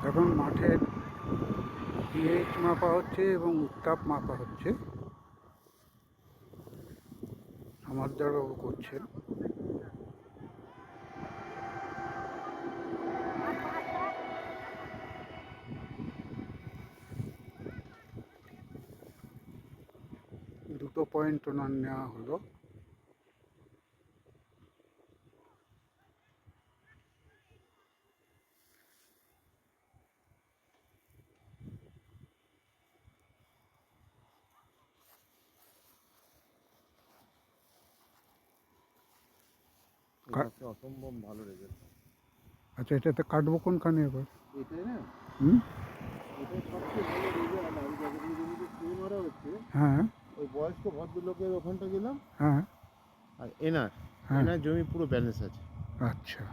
এখন মাঠের পিএইচ মাপা হচ্ছে এবং উত্তাপ মাপা হচ্ছে। সমাদদারবাবু করছেন। দুটো পয়েন্ট ওনার নেওয়া হলো। অসম্ভব ভালো রেজাল্ট। আচ্ছা, এটাতে কাটবো কোনখানে এবার? এটাই না, হুম। এটাই সবচেয়ে ভালো রেজাল্ট। আমি যতগুলো জমিতে স্প্রে মারা হচ্ছে, হ্যাঁ ওই বয়স্ক ভদ্রলোকের ওখানটা গেলাম, হ্যাঁ আর এনার হ্যাঁ। এনার জমি পুরো ব্যালেন্স আছে। আচ্ছা।